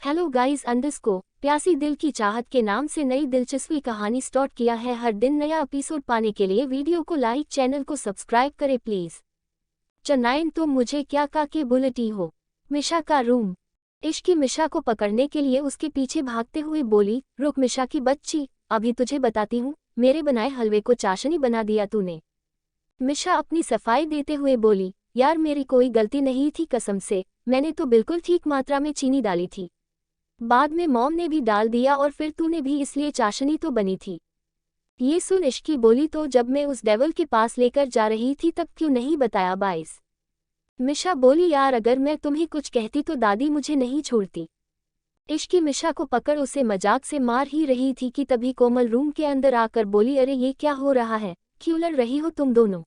Hello guys अंडरस्को प्यासी दिल की चाहत के नाम से नई दिलचस्पी कहानी स्टार्ट किया है। हर दिन नया एपिसोड पाने के लिए वीडियो को लाइक, चैनल को सब्सक्राइब करें प्लीज। चनाइन तुम मुझे क्या का के बुलेटी हो। मिशा का रूम। इश्की मिशा को पकड़ने के लिए उसके पीछे भागते हुए बोली, रुक मिशा की बच्ची, अभी तुझे बताती हूँ। मेरे बनाए हलवे को चाशनी बना दिया तूने। मिशा अपनी सफाई देते हुए बोली, यार मेरी कोई गलती नहीं थी कसम से, मैंने तो बिल्कुल ठीक मात्रा में चीनी डाली थी। बाद में मॉम ने भी डाल दिया और फिर तूने भी, इसलिए चाशनी तो बनी थी। ये सुन इश्की बोली, तो जब मैं उस डेवल के पास लेकर जा रही थी तब क्यों नहीं बताया बाइस। मिशा बोली, यार अगर मैं तुम्हें कुछ कहती तो दादी मुझे नहीं छोड़ती। इश्की मिशा को पकड़ उसे मजाक से मार ही रही थी कि तभी कोमल रूम के अंदर आकर बोली, अरे ये क्या हो रहा है, क्यों लड़ रही हो तुम दोनों।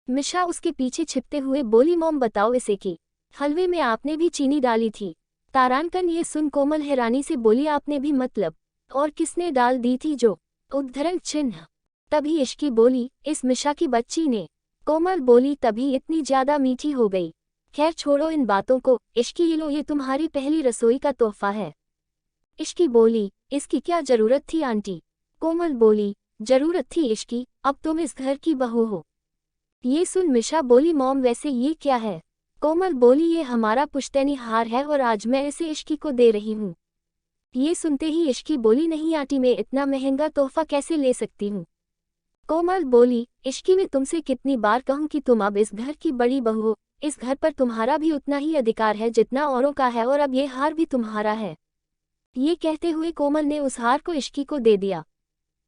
मिशा उसके पीछे छिपते हुए बोली, मॉम बताओ इसे कि हलवे में आपने भी चीनी डाली थी। तारांकन ये सुन कोमल हैरानी से बोली, आपने भी मतलब, और किसने डाल दी थी जो उद्धरण चिन्ह। तभी इश्की बोली, इस मिशा की बच्ची ने। कोमल बोली, तभी इतनी ज्यादा मीठी हो गई। खैर छोड़ो इन बातों को, इश्की ये लो, ये तुम्हारी पहली रसोई का तोहफा है। इश्की बोली, इसकी क्या जरूरत थी आंटी। कोमल बोली, जरूरत थी इश्की, अब तुम इस घर की बहू हो। ये सुन मिशा बोली, मॉम वैसे ये क्या है। कोमल बोली, ये हमारा पुश्तैनी हार है और आज मैं इसे इश्की को दे रही हूँ। ये सुनते ही इश्की बोली, नहीं आंटी मैं इतना महंगा तोहफा कैसे ले सकती हूँ। कोमल बोली, इश्की मैं तुमसे कितनी बार कहूँ कि तुम अब इस घर की बड़ी बहू हो, इस घर पर तुम्हारा भी उतना ही अधिकार है जितना औरों का है, और अब ये हार भी तुम्हारा है। ये कहते हुए कोमल ने उस हार को इश्की को दे दिया।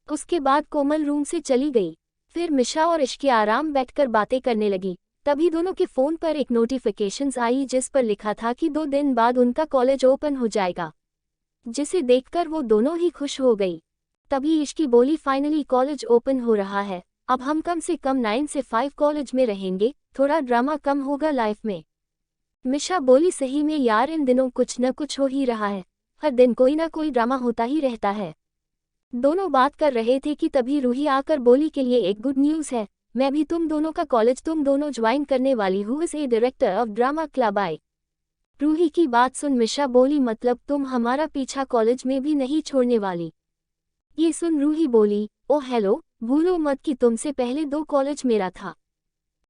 उसके बाद कोमल रूम से चली गई। फिर मिशा और इश्की आराम बैठकर बातें करने लगी। तभी दोनों के फ़ोन पर एक नोटिफिकेशंस आई जिस पर लिखा था कि 2 दिन बाद उनका कॉलेज ओपन हो जाएगा, जिसे देखकर वो दोनों ही खुश हो गई। तभी इश्की बोली, फाइनली कॉलेज ओपन हो रहा है, अब हम कम से कम 9 से 5 कॉलेज में रहेंगे, थोड़ा ड्रामा कम होगा लाइफ में। मिशा बोली, सही में यार इन दिनों कुछ न कुछ हो ही रहा है, हर दिन कोई ना कोई ड्रामा होता ही रहता है। दोनों बात कर रहे थे कि तभी रूही आकर बोली, के लिए एक गुड न्यूज़ है, मैं भी तुम दोनों का कॉलेज तुम दोनों ज्वाइन करने वाली हूँ as a director of drama club आई। रूही की बात सुन मिशा बोली, मतलब तुम हमारा पीछा कॉलेज में भी नहीं छोड़ने वाली। ये सुन रूही बोली, ओ हेलो, भूलो मत कि तुमसे पहले 2 कॉलेज मेरा था।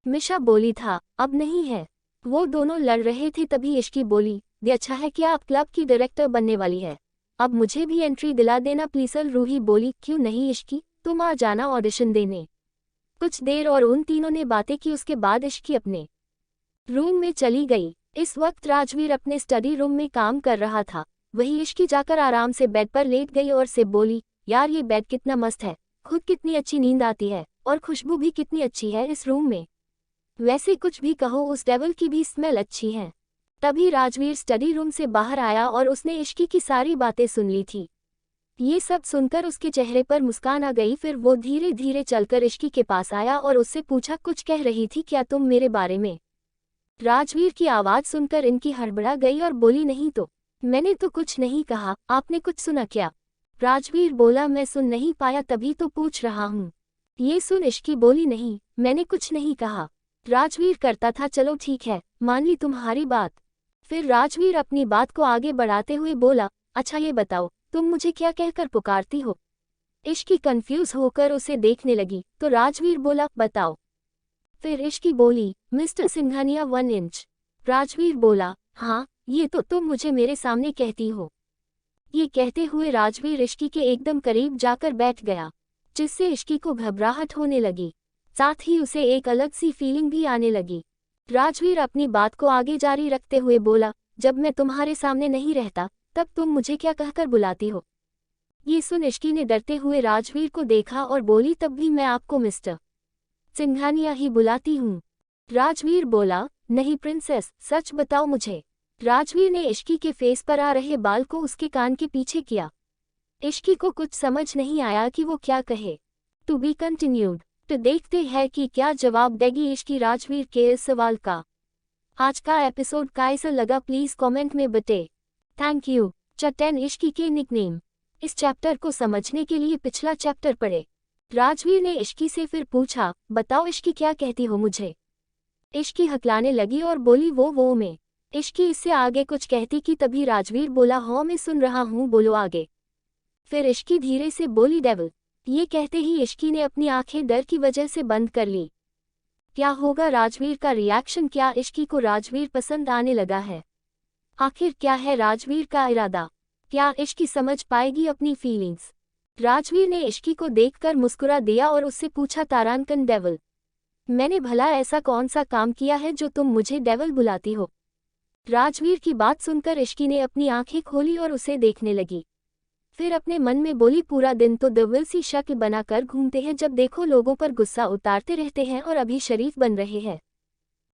मिशा बोली, था अब नहीं है। वो दोनों लड़ रहे थे तभी इश्की बोली, ये अच्छा है कि आप क्लब की डायरेक्टर बनने वाली है, अब मुझे भी एंट्री दिला देना प्लीज। रूही बोली, क्यों नहीं इश्की, तुम आ जाना ऑडिशन देने। कुछ देर और उन तीनों ने बातें की। उसके बाद इश्की अपने रूम में चली गई। इस वक्त राजवीर अपने स्टडी रूम में काम कर रहा था। वही इश्की जाकर आराम से बेड पर लेट गई और से बोली, यार ये बेड कितना मस्त है, खुद कितनी अच्छी नींद आती है, और खुशबू भी कितनी अच्छी है इस रूम में। वैसे कुछ भी कहो, उस डेवल की भी स्मेल अच्छी है। तभी राजवीर स्टडी रूम से बाहर आया और उसने इश्की की सारी बातें सुन ली थी। ये सब सुनकर उसके चेहरे पर मुस्कान आ गई। फिर वो धीरे धीरे चलकर इश्की के पास आया और उससे पूछा, कुछ कह रही थी क्या तुम मेरे बारे में। राजवीर की आवाज़ सुनकर इनकी हड़बड़ा गई और बोली, नहीं तो मैंने तो कुछ नहीं कहा, आपने कुछ सुना क्या। राजवीर बोला, मैं सुन नहीं पाया तभी तो पूछ रहा हूँ। ये सुन इश्की बोली, नहीं मैंने कुछ नहीं कहा। राजवीर करता था, चलो ठीक है, मान ली तुम्हारी बात। फिर राजवीर अपनी बात को आगे बढ़ाते हुए बोला, अच्छा ये बताओ तुम मुझे क्या कहकर पुकारती हो। इश्की कंफ्यूज होकर उसे देखने लगी तो राजवीर बोला, बताओ। फिर इश्की बोली, मिस्टर सिंघानिया 1 इंच। राजवीर बोला, हाँ ये तो तुम मुझे मेरे सामने कहती हो। ये कहते हुए राजवीर इश्की के एकदम करीब जाकर बैठ गया, जिससे इश्की को घबराहट होने लगी, साथ ही उसे एक अलग सी फीलिंग भी आने लगी। राजवीर अपनी बात को आगे जारी रखते हुए बोला, जब मैं तुम्हारे सामने नहीं रहता तब तुम मुझे क्या कहकर बुलाती हो। ये सुन इश्की ने डरते हुए राजवीर को देखा और बोली, तब भी मैं आपको मिस्टर सिंघानिया ही बुलाती हूँ। राजवीर बोला, नहीं प्रिंसेस, सच बताओ मुझे। राजवीर ने इश्की के फेस पर आ रहे बाल को उसके कान के पीछे किया। इश्की को कुछ समझ नहीं आया कि वो क्या कहे। To be continued. तो देखते हैं कि क्या जवाब देगी इश्की राजवीर के इस सवाल का। आज का एपिसोड कैसा लगा प्लीज कमेंट में बताएं। Thank you. चट्टैन इश्की के निकनेम। इस चैप्टर को समझने के लिए पिछला चैप्टर पढ़े। राजवीर ने इश्की से फिर पूछा, बताओ इश्की क्या कहती हो मुझे। इश्की हकलाने लगी और बोली, वो में इश्की इससे आगे कुछ कहती कि तभी राजवीर बोला, हाँ मैं सुन रहा हूँ, बोलो आगे। फिर इश्की धीरे से बोली, डेविल। ये कहते ही इश्की ने अपनी आंखें डर की वजह से बंद कर ली। क्या होगा राजवीर का रिएक्शन? क्या इश्की को राजवीर पसंद आने लगा है? आखिर क्या है राजवीर का इरादा? क्या इश्की समझ पाएगी अपनी फीलिंग्स? राजवीर ने इश्की को देखकर मुस्कुरा दिया और उससे पूछा, तारांकन डेविल, मैंने भला ऐसा कौन सा काम किया है जो तुम मुझे डेविल बुलाती हो? राजवीर की बात सुनकर इश्की ने अपनी आंखें खोली और उसे देखने लगी। फिर अपने मन में बोली, पूरा दिन तो देविल सी शक्ल बनाकर घूमते हैं, जब देखो लोगों पर गुस्सा उतारते रहते हैं और अभी शरीफ बन रहे हैं।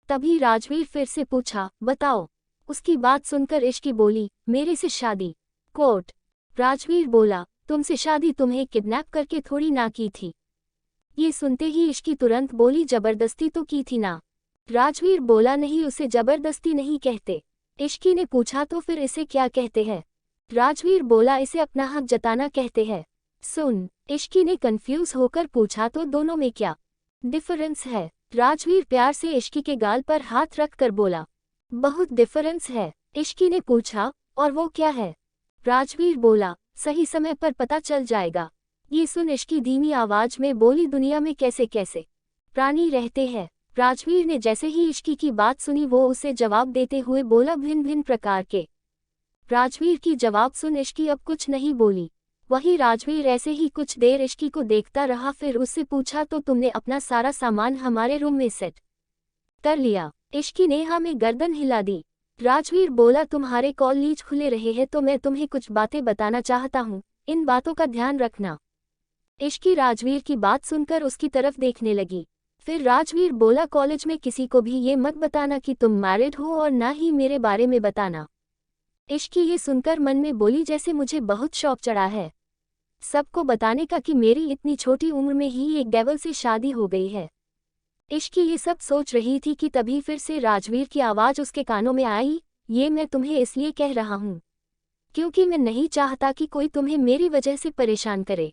तभी राजवीर फिर से पूछा, बताओ। उसकी बात सुनकर इश्की बोली, मेरे से शादी। कोट। राजवीर बोला, तुमसे शादी तुम्हें किडनैप करके थोड़ी ना की थी। ये सुनते ही इश्की तुरंत बोली, जबरदस्ती तो की थी ना। राजवीर बोला, नहीं, उसे जबरदस्ती नहीं कहते। इश्की ने पूछा, तो फिर इसे क्या कहते हैं? राजवीर बोला, इसे अपना हक जताना कहते हैं। सुन, इश्की ने कंफ्यूज होकर पूछा, तो दोनों में क्या डिफरेंस है? राजवीर प्यार से इश्की के गाल पर हाथ रख कर बोला, बहुत डिफरेंस है। इश्की ने पूछा, और वो क्या है? राजवीर बोला, सही समय पर पता चल जाएगा। ये सुन इश्की धीमी आवाज में बोली, दुनिया में कैसे कैसे प्राणी रहते हैं। राजवीर ने जैसे ही इश्की की बात सुनी वो उसे जवाब देते हुए बोला, भिन्न भिन्न प्रकार के। राजवीर की जवाब सुन इश्की अब कुछ नहीं बोली। वही राजवीर ऐसे ही कुछ देर इश्की को देखता रहा, फिर उससे पूछा, तो तुमने अपना सारा सामान हमारे रूम में सेट कर लिया? इश्की ने हाँ में गर्दन हिला दी। राजवीर बोला, तुम्हारे कॉलेज खुले रहे हैं तो मैं तुम्हें कुछ बातें बताना चाहता हूँ, इन बातों का ध्यान रखना। इश्की राजवीर की बात सुनकर उसकी तरफ देखने लगी। फिर राजवीर बोला, कॉलेज में किसी को भी ये मत बताना कि तुम मैरिड हो और ना ही मेरे बारे में बताना। इश्की ये सुनकर मन में बोली, जैसे मुझे बहुत शौक चढ़ा है सबको बताने का कि मेरी इतनी छोटी उम्र में ही एक डेविल से शादी हो गई है। इश्की ये सब सोच रही थी कि तभी फिर से राजवीर की आवाज़ उसके कानों में आई, ये मैं तुम्हें इसलिए कह रहा हूँ क्योंकि मैं नहीं चाहता कि कोई तुम्हें मेरी वजह से परेशान करे।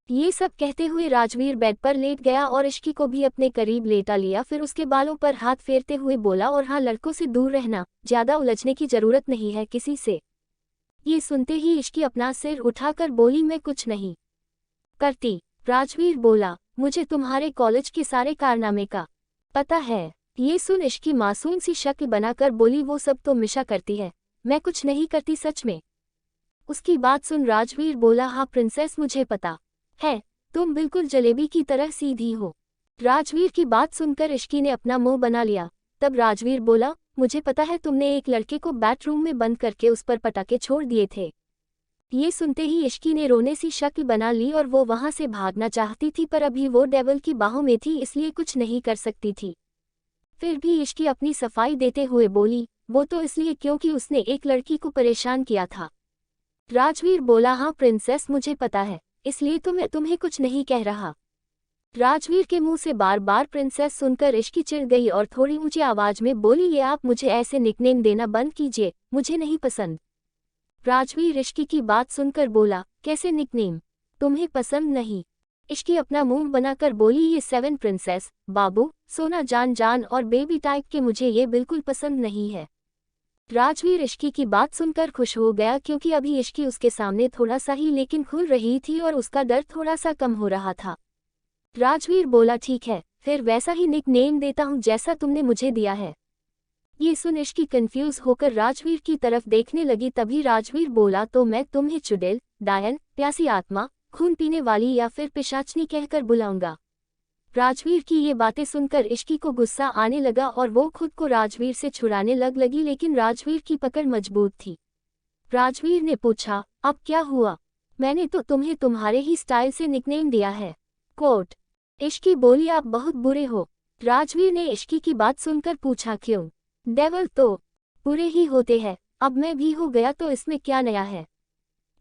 ये सब कहते हुए राजवीर बेड पर लेट गया और इश्की को भी अपने करीब लेटा लिया। फिर उसके बालों पर हाथ फेरते हुए बोला, और हाँ, लड़कों से दूर रहना, ज्यादा उलझने की जरूरत नहीं है किसी से। ये सुनते ही इश्की अपना सिर उठाकर बोली, मैं कुछ नहीं करती। राजवीर बोला, मुझे तुम्हारे कॉलेज के सारे कारनामे का पता है। ये सुन इश्की मासूम सी शक्ल बनाकर बोली, वो सब तो मिशा करती है, मैं कुछ नहीं करती सच में। उसकी बात सुन राजवीर बोला, हाँ प्रिंसेस, मुझे पता है, तुम बिल्कुल जलेबी की तरह सीधी हो। राजवीर की बात सुनकर इश्की ने अपना मुंह बना लिया। तब राजवीर बोला, मुझे पता है, तुमने एक लड़के को बेडरूम में बंद करके उस पर पटाखे छोड़ दिए थे। ये सुनते ही इश्की ने रोने सी शक्ल बना ली और वो वहां से भागना चाहती थी, पर अभी वो डेविल की बाहों में थी इसलिए कुछ नहीं कर सकती थी। फिर भी इश्की अपनी सफाई देते हुए बोली, वो तो इसलिए क्योंकि उसने एक लड़की को परेशान किया था। राजवीर बोला, हाँ प्रिंसेस, मुझे पता है, इसलिए तो मैं तुम्हें कुछ नहीं कह रहा। राजवीर के मुंह से बार बार प्रिंसेस सुनकर इश्की चिढ़ गई और थोड़ी ऊंची आवाज में बोली, ये आप मुझे ऐसे निकनेम देना बंद कीजिए, मुझे नहीं पसंद। राजवीर इश्की की बात सुनकर बोला, कैसे निकनेम तुम्हें पसंद नहीं? इश्की अपना मुंह बनाकर बोली, ये 7 प्रिंसेस, बाबू, सोना, जान जान और बेबी टाइप के मुझे ये बिल्कुल पसंद नहीं है। राजवीर इश्की की बात सुनकर खुश हो गया क्योंकि अभी इश्की उसके सामने थोड़ा सा ही लेकिन खुल रही थी और उसका डर थोड़ा सा कम हो रहा था। राजवीर बोला, ठीक है, फिर वैसा ही निक नेम देता हूँ जैसा तुमने मुझे दिया है। ये सुन इश्की कंफ्यूज होकर राजवीर की तरफ देखने लगी। तभी राजवीर बोला, तो मैं तुम्हें चुड़ैल, डायन, प्यासी आत्मा, खून पीने वाली या फिर पिशाचनी कहकर बुलाऊंगा। राजवीर की ये बातें सुनकर इश्की को गुस्सा आने लगा और वो खुद को राजवीर से छुड़ाने लगी, लेकिन राजवीर की पकड़ मजबूत थी। राजवीर ने पूछा, अब क्या हुआ? मैंने तो तुम्हें तुम्हारे ही स्टाइल से निकनेम दिया है। कोट। इश्की बोली, आप बहुत बुरे हो। राजवीर ने इश्की की बात सुनकर पूछा, क्यों? डेविल तो बुरे ही होते हैं, अब मैं भी हो गया तो इसमें क्या नया है?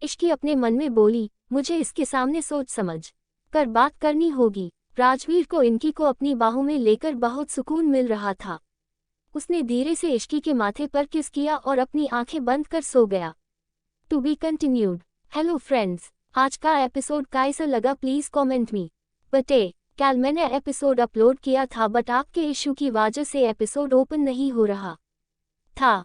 इश्की अपने मन में बोली, मुझे इसके सामने सोच समझ कर बात करनी होगी। राजवीर को इनकी को अपनी बाहों में लेकर बहुत सुकून मिल रहा था। उसने धीरे से इश्की के माथे पर किस किया और अपनी आंखें बंद कर सो गया। To be continued. Hello friends, आज का एपिसोड कैसा लगा प्लीज कमेंट मी बटे। कल मैंने एपिसोड अपलोड किया था बट आपके इशू की वजह से एपिसोड ओपन नहीं हो रहा। था।